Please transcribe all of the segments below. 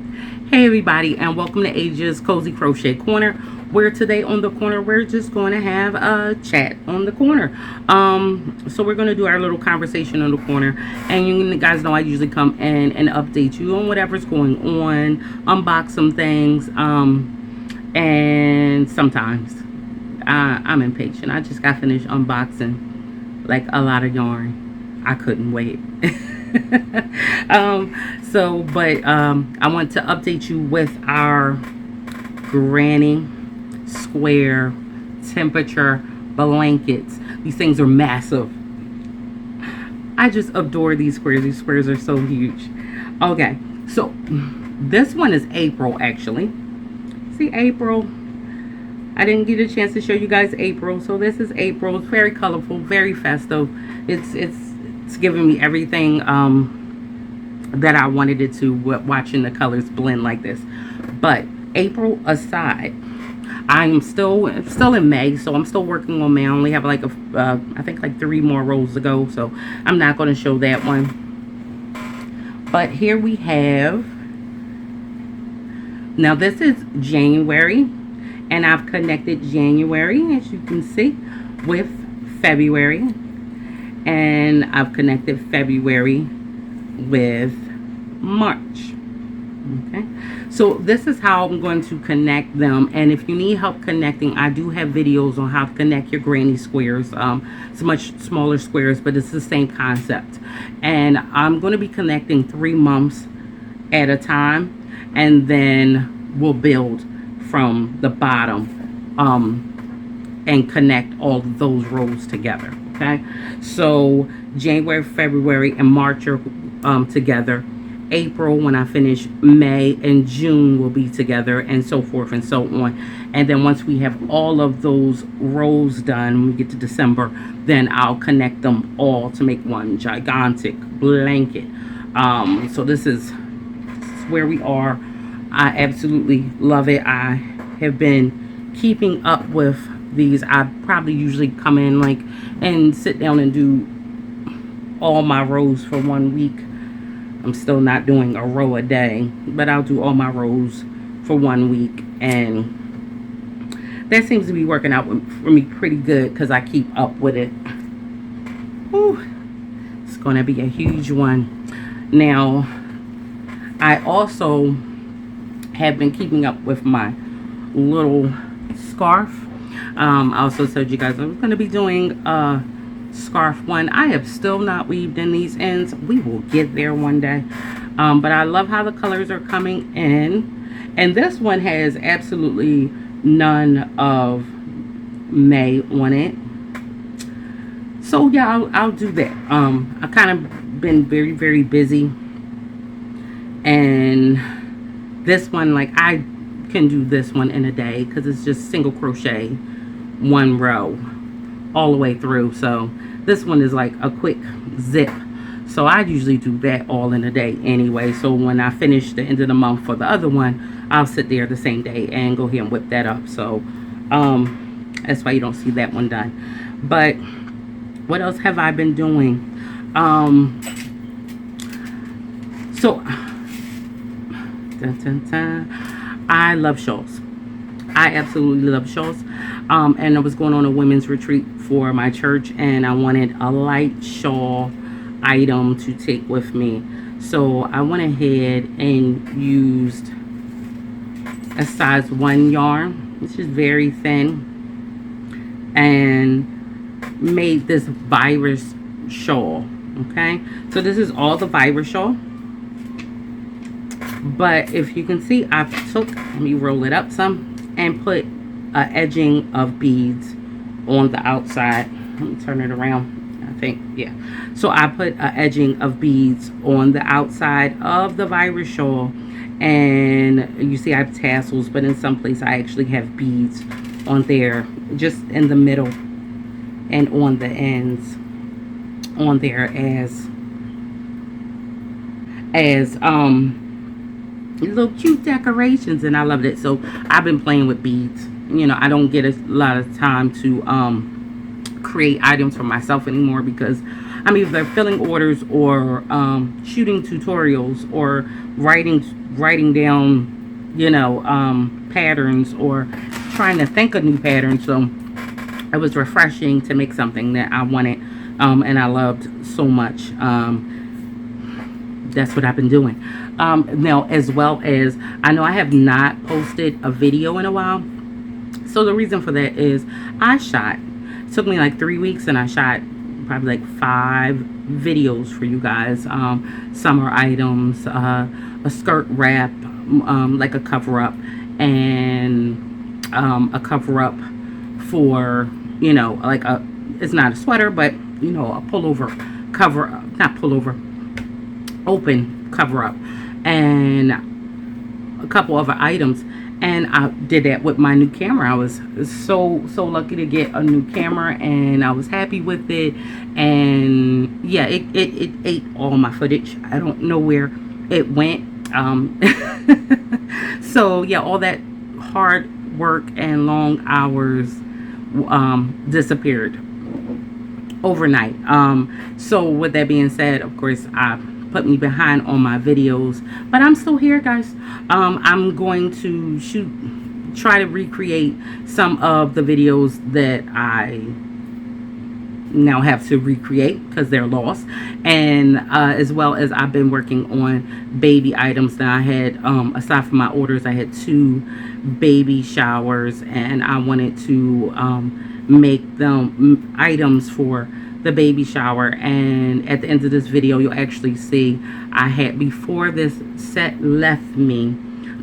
Hey everybody, and welcome to Age's Cozy Crochet Corner, where today on the corner we're just going to have a chat on the corner. So we're going to do our little conversation on the corner, and you guys know I usually come in and update you on whatever's going on, unbox some things, and sometimes I'm impatient. I just got finished unboxing like a lot of yarn. I couldn't wait. I want to update you with our granny square temperature blankets. These things are massive. I just adore these squares. These squares are so huge. Okay, so this one is April, actually. See, April. I didn't get a chance to show you guys April, so this is April. It's very colorful, very festive. It's giving me everything that I wanted it to, watching the colors blend like this. But April aside, I'm still in May, so I'm still working on May. I only have like I think like 3 more rows to go, so I'm not going to show that one. But here we have, now this is January, and I've connected January, as you can see, with February, and I've connected February with March. Okay, so this is how I'm going to connect them, and if you need help connecting, I do have videos on how to connect your granny squares. It's much smaller squares, but it's the same concept, and I'm going to be connecting 3 months at a time, and then we'll build from the bottom and connect all of those rows together. Okay, so January, February, and March are together. April, when I finish, May and June will be together, and so forth and so on. And then once we have all of those rows done, when we get to December, then I'll connect them all to make one gigantic blanket. So this is where we are. I absolutely love it. I have been keeping up with these. I probably usually come in like and sit down and do all my rows for 1 week. I'm still not doing a row a day, but I'll do all my rows for 1 week, and that seems to be working out for me pretty good because I keep up with it. Whew. It's going to be a huge one. Now, I also have been keeping up with my little scarf. I also told you guys I was going to be doing a scarf one. I have still not weaved in these ends. We will get there one day. But I love how the colors are coming in. And this one has absolutely none of May on it. So yeah, I'll do that. I kind of been very, very busy. And this one, like, I can do this one in a day because it's just single crochet 1 row all the way through. So this one is like a quick zip, so I usually do that all in a day anyway. So when I finish the end of the month for the other one, I'll sit there the same day and go ahead and whip that up. So that's why you don't see that one done. But what else have I been doing? I love shawls. I absolutely love shawls. And I was going on a women's retreat for my church, and I wanted a light shawl item to take with me. So I went ahead and used a size 1 yarn, which is very thin, and made this virus shawl. Okay, so this is all the virus shawl. But if you can see, I took, let me roll it up some, and put a edging of beads on the outside. Let me turn it around. I think, yeah. So I put a edging of beads on the outside of the virus shawl, and you see I have tassels, but in some place I actually have beads on there, just in the middle and on the ends on there as little cute decorations, and I loved it. So I've been playing with beads. You know, I don't get a lot of time to create items for myself anymore because I'm either filling orders or shooting tutorials or writing writing down, you know, patterns or trying to think of new patterns. So it was refreshing to make something that I wanted and I loved so much. That's what I've been doing. Now, as well as, I know I have not posted a video in a while. So the reason for that is I shot, it took me like 3 weeks, and I shot probably like 5 videos for you guys. Summer items, a skirt wrap, like a cover up, and a cover up for, you know, like a, it's not a sweater, but you know, a pullover cover, not pullover, open cover up, and a couple other items. And I did that with my new camera. I was so lucky to get a new camera, and I was happy with it. And yeah, it ate all my footage. I don't know where it went. So yeah, all that hard work and long hours disappeared overnight. So with that being said, of course, I put me behind on my videos, but I'm still here, guys. I'm going to try to recreate some of the videos that I now have to recreate because they're lost, and as well as I've been working on baby items that I had, aside from my orders, I had 2 baby showers, and I wanted to make them items for the baby shower. And at the end of this video, you'll actually see I had, before this set left me,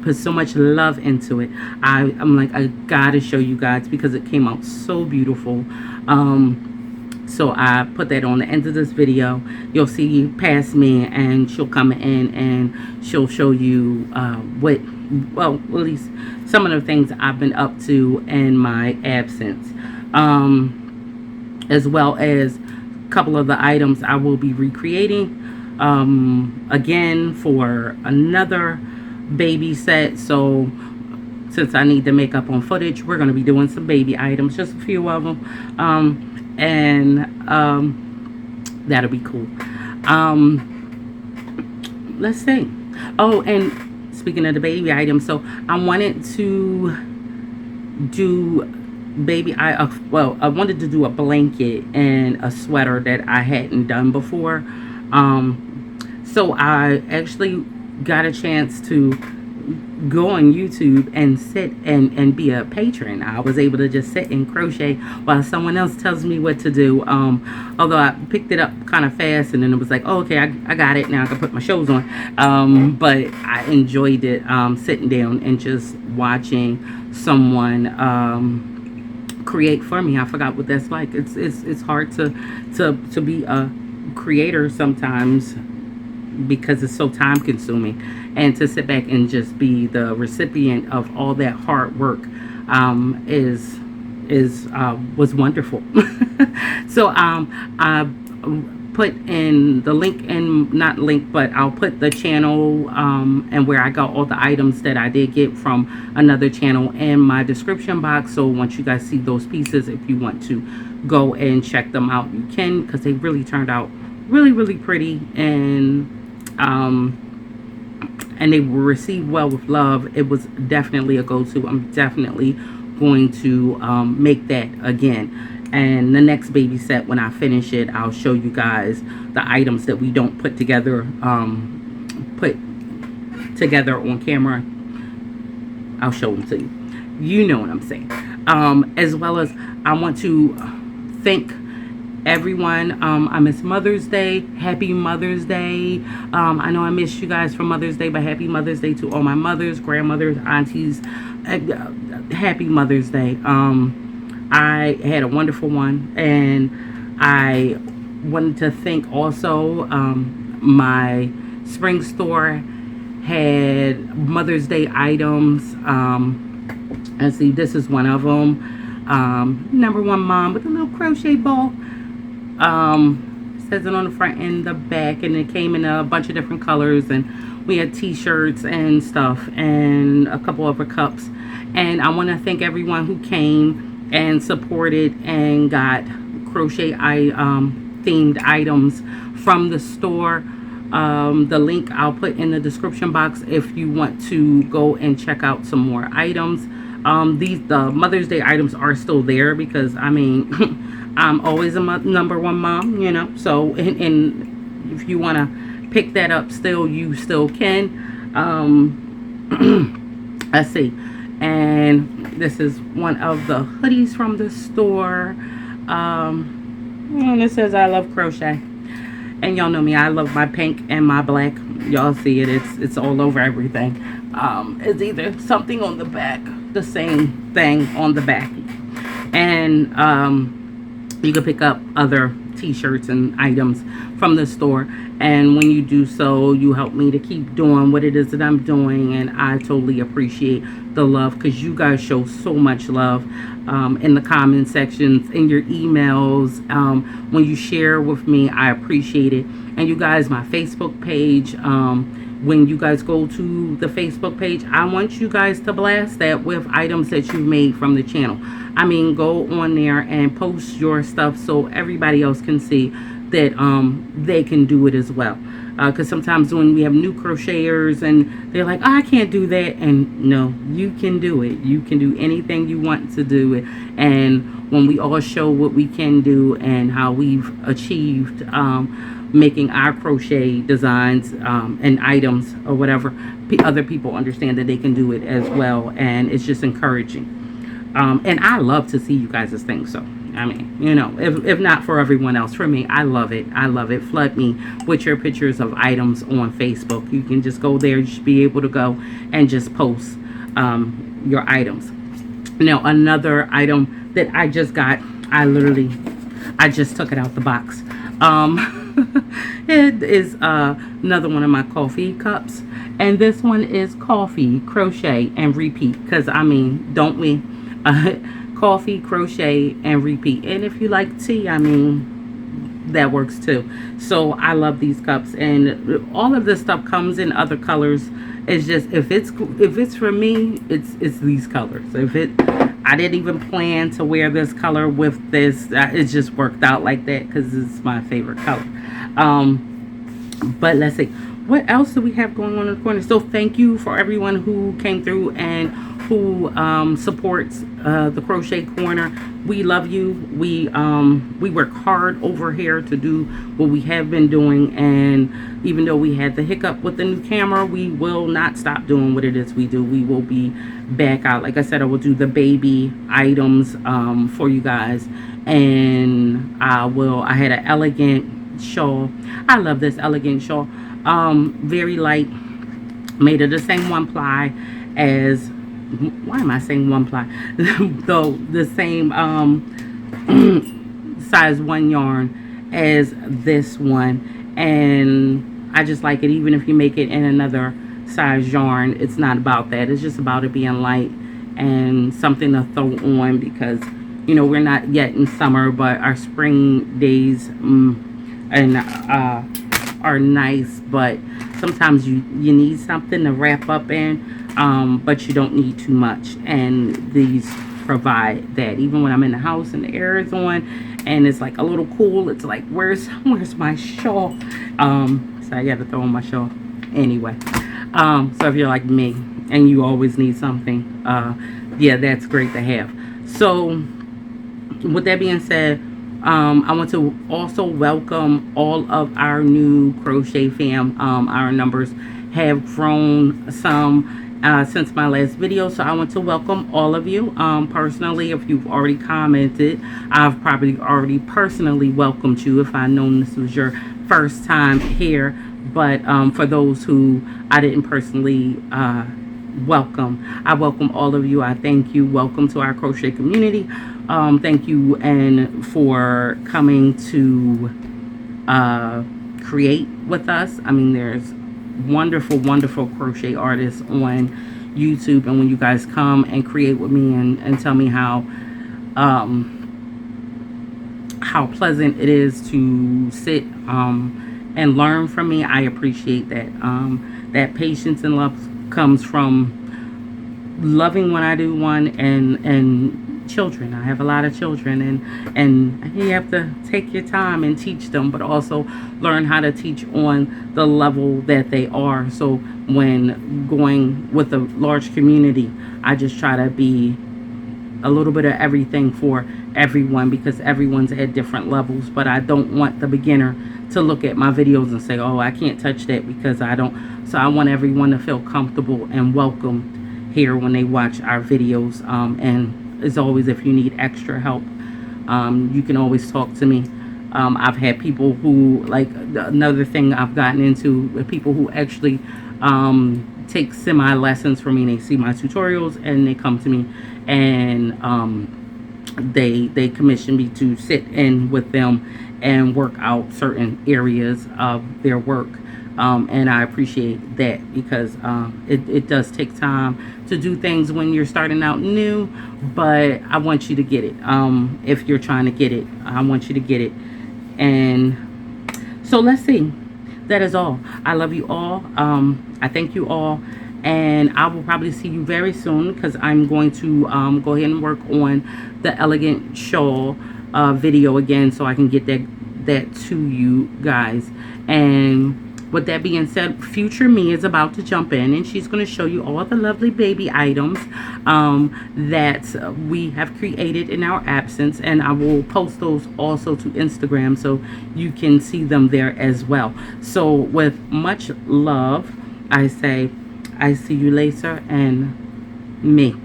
put so much love into it. I'm like, I gotta show you guys because it came out so beautiful. So I put that on the end of this video. You'll see past me, and she'll come in and she'll show you what, well, at least some of the things I've been up to in my absence, as well as a couple of the items I will be recreating again for another baby set. So since I need to make up on footage, we're going to be doing some baby items, just a few of them, and that'll be cool. Let's see. Oh, and speaking of the baby items, so I wanted to do well, I wanted to do a blanket and a sweater that I hadn't done before. So I actually got a chance to go on YouTube and sit and be a patron. I was able to just sit and crochet while someone else tells me what to do. Although I picked it up kind of fast, and then it was like, oh, okay, I got it. Now I can put my shows on. But I enjoyed it, sitting down and just watching someone create for me. I forgot what that's like. It's hard to be a creator sometimes because it's so time consuming, and to sit back and just be the recipient of all that hard work was wonderful. So I put in the link, and not link, but I'll put the channel and where I got all the items that I did get from another channel in my description box. So once you guys see those pieces, if you want to go and check them out, you can, because they really turned out really pretty, and they were received well with love. It was definitely a go-to. I'm definitely going to make that again. And the next baby set, when I finish it, I'll show you guys the items that we don't put together on camera. I'll show them to you. You know what I'm saying. As well as, I want to thank everyone. I miss Mother's Day. Happy Mother's Day. I know I missed you guys for Mother's Day, but happy Mother's Day to all my mothers, grandmothers, aunties. Happy Mother's Day. I had a wonderful one, and I wanted to thank also my spring store had Mother's Day items, and see, this is one of them. Number one mom with a little crochet ball. Says it on the front and the back, and it came in a bunch of different colors, and we had t-shirts and stuff, and a couple other cups. And I want to thank everyone who came and supported and got crochet themed items from the store. The link I'll put in the description box if you want to go and check out some more items. The Mother's Day items are still there because, I mean, I'm always a number one mom, you know. So, and if you want to pick that up still, you still can. Let's see. And this is one of the hoodies from the store. And it says, I love crochet. And y'all know me, I love my pink and my black. Y'all see it, it's all over everything. It's either something on the back, the same thing on the back. And you can pick up other t-shirts and items from the store. And when you do so, you help me to keep doing what it is that I'm doing. And I totally appreciate the love, because you guys show so much love in the comment sections, in your emails, when you share with me. I appreciate it. And you guys, my Facebook page, when you guys go to the Facebook page, I want you guys to blast that with items that you made from the channel. I mean, go on there and post your stuff so everybody else can see that they can do it as well. Because sometimes when we have new crocheters and they're like, oh, I can't do that. And no, you can do it. You can do anything you want to do it. And when we all show what we can do and how we've achieved making our crochet designs and items or whatever, other people understand that they can do it as well. And it's just encouraging. And I love to see you guys' things. So, I mean, you know, if not for everyone else, for me, I love it. I love it. Flood me with your pictures of items on Facebook. You can just go there. You should be able to go and just post your items. Now, another item that I just got, I just took it out the box. It is another one of my coffee cups. And this one is coffee, crochet, and repeat. Because, I mean, don't we? Coffee, crochet, and repeat. And if you like tea, I mean, that works too. So I love these cups, and all of this stuff comes in other colors. It's just, if it's for me, it's these colors. I didn't even plan to wear this color with this. It just worked out like that because it's my favorite color. But let's see, what else do we have going on in the corner? So thank you for everyone who came through and who supports the Crochet Corner. We love you. We work hard over here to do what we have been doing, and even though we had the hiccup with the new camera, we will not stop doing what it is we do. We will be back out. Like I said, I will do the baby items for you guys, and I had an elegant shawl. I love this elegant shawl. Very light, made of the same one ply as, why am I saying one ply? Though the same size 1 yarn as this one, and I just like it. Even if you make it in another size yarn, it's not about that. It's just about it being light and something to throw on, because you know we're not yet in summer, but our spring days are nice, but sometimes you need something to wrap up in, but you don't need too much, and these provide that. Even when I'm in the house and the air is on and it's like a little cool, it's like, where's my shawl? So I gotta throw on my shawl anyway. So if you're like me and you always need something, yeah, that's great to have. So with that being said, I want to also welcome all of our new crochet fam. Our numbers have grown some since my last video, so I want to welcome all of you personally. If you've already commented, I've probably already personally welcomed you if I known this was your first time here. But for those who I didn't personally welcome, I welcome all of you. I thank you. Welcome to our crochet community. Thank you and for coming to create with us. I mean, there's wonderful crochet artists on YouTube, and when you guys come and create with me and tell me how pleasant it is to sit and learn from me, I appreciate that. That patience and love comes from loving when I do one and children. I have a lot of children, and you have to take your time and teach them, but also learn how to teach on the level that they are. So when going with a large community, I just try to be a little bit of everything for everyone, because everyone's at different levels. But I don't want the beginner to look at my videos and say, oh, I can't touch that because I don't. So I want everyone to feel comfortable and welcome here when they watch our videos. And as always, if you need extra help, you can always talk to me. I've had people who, like, another thing I've gotten into with people who actually take semi lessons from me. They see my tutorials and they come to me, and they commission me to sit in with them and work out certain areas of their work. And I appreciate that, because it does take time to do things when you're starting out new, but I want you to get it. If you're trying to get it, I want you to get it. And so let's see. That is all. I love you all. I thank you all. And I will probably see you very soon, because I'm going to go ahead and work on the elegant shawl video again, so I can get that to you guys. And with that being said, future me is about to jump in, and she's going to show you all the lovely baby items that we have created in our absence. And I will post those also to Instagram, so you can see them there as well. So with much love, I say, I see you later, and me.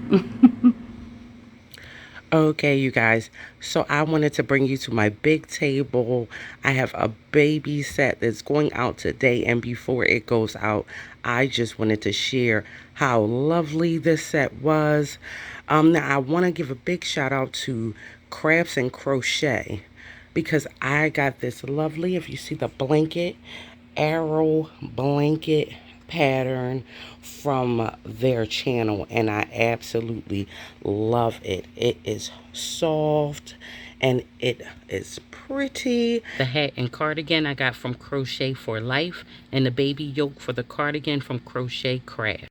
Okay, you guys, so I wanted to bring you to my big table. I have a baby set that's going out today, and before it goes out, I just wanted to share how lovely this set was. Now I want to give a big shout out to Crafts and Crochet, because I got this lovely, if you see the blanket, arrow blanket pattern from their channel, and I absolutely love it. It is soft and it is pretty. The hat and cardigan I got from Crochet For Life, and the baby yoke for the cardigan from Crochet Craft.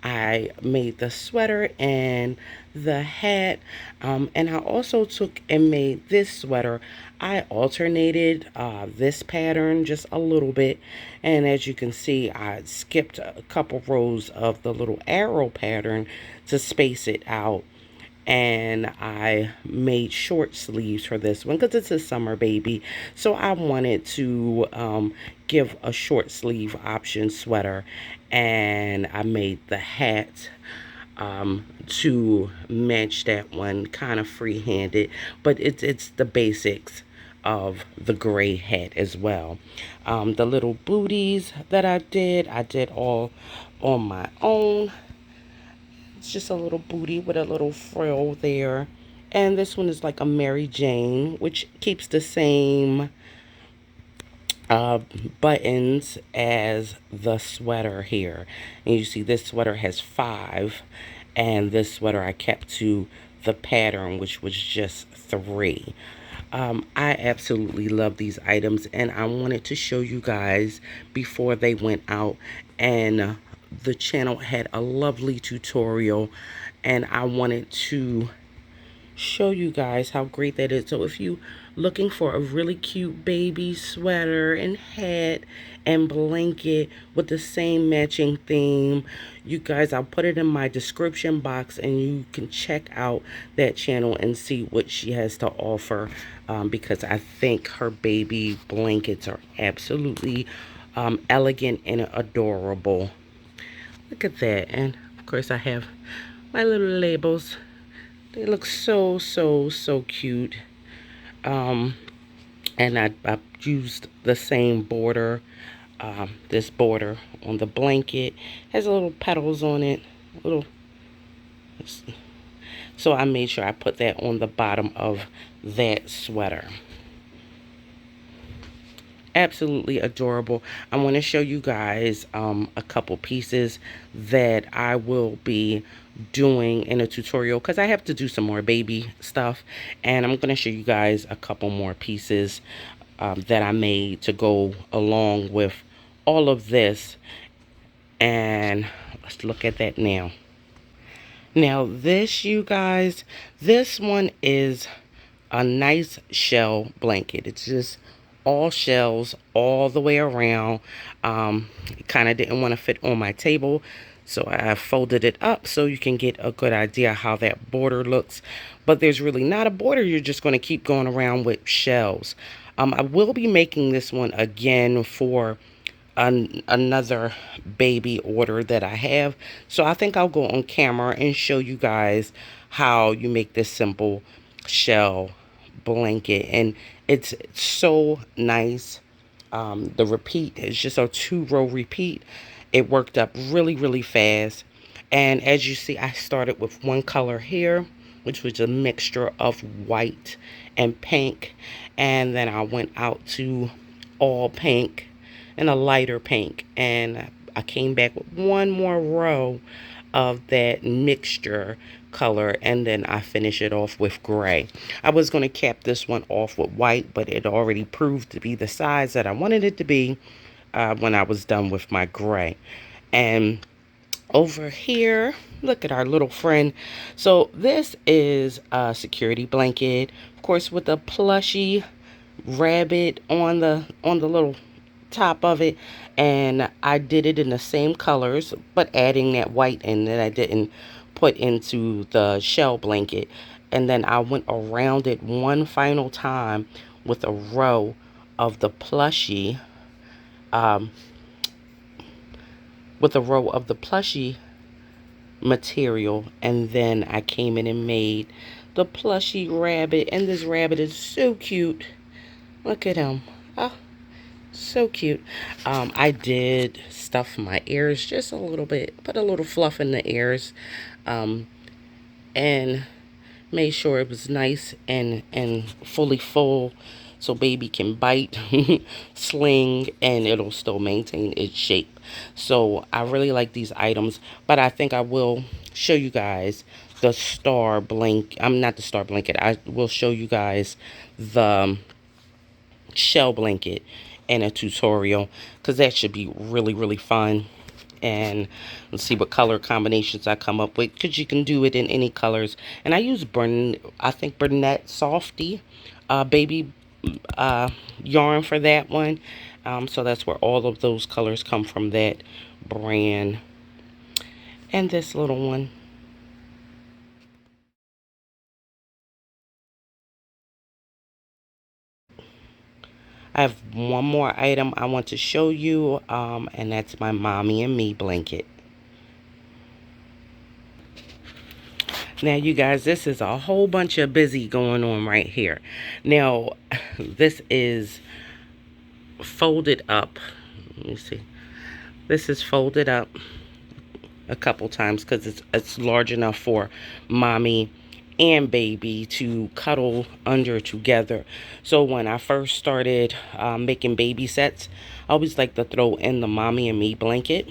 I made the sweater and the hat, and I also took and made this sweater. I alternated this pattern just a little bit, and as you can see, I skipped a couple rows of the little arrow pattern to space it out. And I made short sleeves for this one because it's a summer baby, so I wanted to give a short sleeve option sweater. And I made the hat to match that one, kind of free-handed, but it's the basics of the gray hat as well. The little booties that I did all on my own. It's just a little booty with a little frill there. And this one is like a Mary Jane, which keeps the same buttons as the sweater here. And you see this sweater has 5, and this sweater I kept to the pattern, which was just 3. I absolutely love these items, and I wanted to show you guys before they went out. And the channel had a lovely tutorial, and I wanted to show you guys how great that is. So if you looking for a really cute baby sweater and hat and blanket with the same matching theme, you guys, I'll put it in my description box, and you can check out that channel and see what she has to offer, because I think her baby blankets are absolutely elegant and adorable. Look at that. And of course I have my little labels. They look so cute. And I used the same border. This border on the blanket has little petals on it. So I made sure I put that on the bottom of that sweater. Absolutely adorable. I want to show you guys a couple pieces that I will be doing in a tutorial, because I have to do some more baby stuff, and I'm going to show you guys a couple more pieces that I made to go along with all of this. And let's look at that now. Now this, you guys, this one is a nice shell blanket. It's just all shells all the way around. Kind of didn't want to fit on my table, so I folded it up so you can get a good idea how that border looks. But there's really not a border. You're just going to keep going around with shells. I will be making this one again for another baby order that I have. So I think I'll go on camera and show you guys how you make this simple shell blanket. And it's so nice. The repeat is just a 2-row repeat. It worked up really, really fast. And as you see, I started with one color here, which was a mixture of white and pink. And then I went out to all pink and a lighter pink, and I came back with one more row of that mixture color, and then I finish it off with gray. I was going to cap this one off with white, but it already proved to be the size that I wanted it to be when I was done with my gray. And over here, look at our little friend. So this is a security blanket, of course, with a plushy rabbit on the little top of it. And I did it in the same colors, but adding that white in that I didn't put into the shell blanket. And then I went around it one final time with a row of the plushie material, and then I came in and made the plushie rabbit. And this rabbit is so cute. Look at him. Oh, so cute. I did stuff my ears just a little bit, put a little fluff in the ears, and made sure it was nice and fully full, so baby can bite, sling, and it'll still maintain its shape. So I really like these items, but I think I will show you guys the star blanket. I'm not the star blanket. I will show you guys the shell blanket in a tutorial, because that should be really, really fun. And let's see what color combinations I come up with, because you can do it in any colors. And I use Burnett Softy baby yarn for that one. So that's where all of those colors come from, that brand. And this little one. I have one more item I want to show you, and that's my Mommy and Me blanket. Now, you guys, this is a whole bunch of busy going on right here. Now, this is folded up. Let me see. This is folded up a couple times because it's large enough for Mommy and baby to cuddle under together. So when I first started making baby sets, I always like to throw in the Mommy and Me blanket,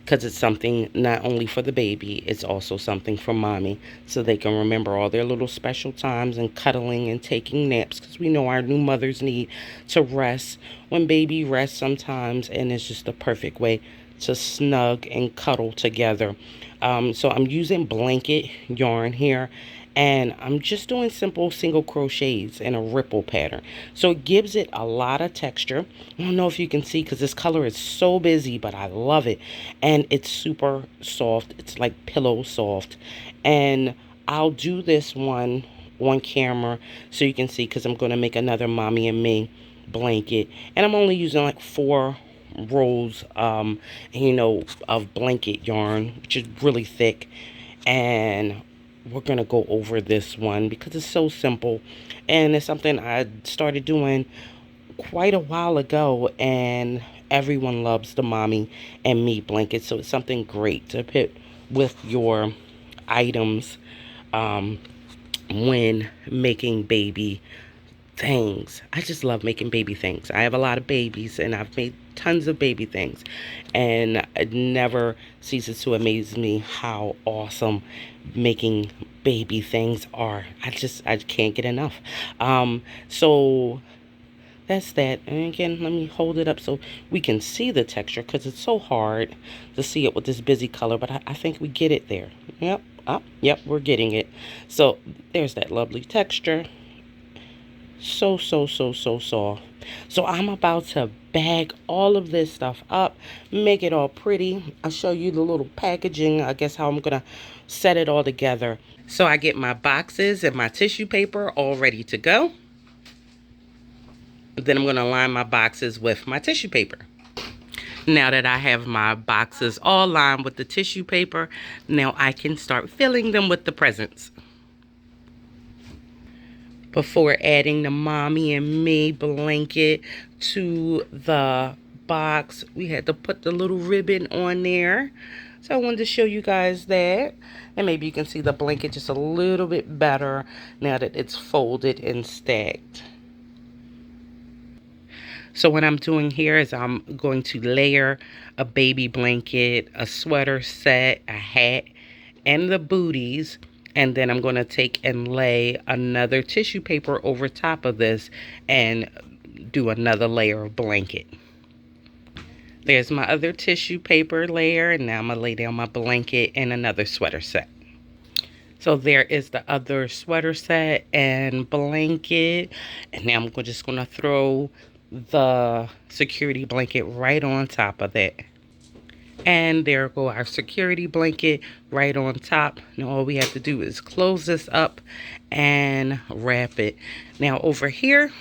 because it's something not only for the baby, it's also something for Mommy, so they can remember all their little special times and cuddling and taking naps, because we know our new mothers need to rest when baby rests sometimes, and it's just the perfect way to snug and cuddle together. So I'm using blanket yarn here, and I'm just doing simple single crochets in a ripple pattern, so it gives it a lot of texture. I don't know if you can see because this color is so busy, but I love it. And it's super soft. It's like pillow soft. And I'll do this one on camera so you can see, because I'm going to make another Mommy and Me blanket, and I'm only using like 4 rolls of blanket yarn, which is really thick. And we're gonna go over this one because it's so simple, and it's something I started doing quite a while ago, and everyone loves the Mommy and Me blanket. So it's something great to put with your items when making baby things. I just love making baby things. I have a lot of babies, and I've made tons of baby things, and it never ceases to amaze me how awesome making baby things are. I can't get enough. So that's that. And again, let me hold it up so we can see the texture, because it's so hard to see it with this busy color, but I think we get it there. Yep, Oh, yep, we're getting it. So there's that lovely texture. So soft. So I'm about to bag all of this stuff up, make it all pretty. I'll show you the little packaging, I guess how I'm gonna set it all together. So I get my boxes and my tissue paper all ready to go. Then I'm gonna line my boxes with my tissue paper. Now that I have my boxes all lined with the tissue paper, now I can start filling them with the presents. Before adding the mommy and me blanket to the box, we had to put the little ribbon on there. So I wanted to show you guys that. And maybe you can see the blanket just a little bit better now that it's folded and stacked. So what I'm doing here is I'm going to layer a baby blanket, a sweater set, a hat, and the booties. And then I'm going to take and lay another tissue paper over top of this and do another layer of blanket. There's my other tissue paper layer, and now I'm going to lay down my blanket and another sweater set. So there is the other sweater set and blanket. And now I'm just going to throw the security blanket right on top of that. And there go our security blanket right on top. Now all we have to do is close this up and wrap it. Now over here,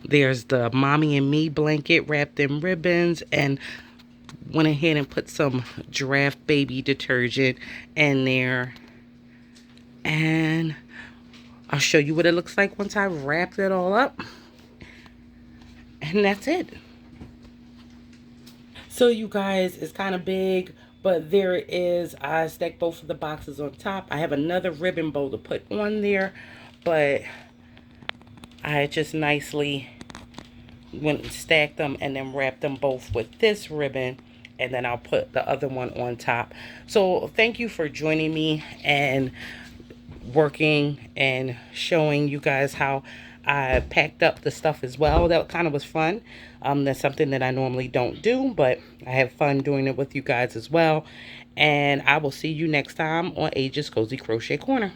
there's the mommy and me blanket wrapped in ribbons, and went ahead and put some draft baby detergent in there. And I'll show you what it looks like once I wrapped it all up. And that's it. So you guys, it's kind of big, but there it is. I stacked both of the boxes on top. I have another ribbon bow to put on there, but I just nicely went and stacked them and then wrapped them both with this ribbon, and then I'll put the other one on top. So thank you for joining me and working and showing you guys how I packed up the stuff as well. That kind of was fun. That's something that I normally don't do, but I have fun doing it with you guys as well. And I will see you next time on Age's Cozy Crochet Corner.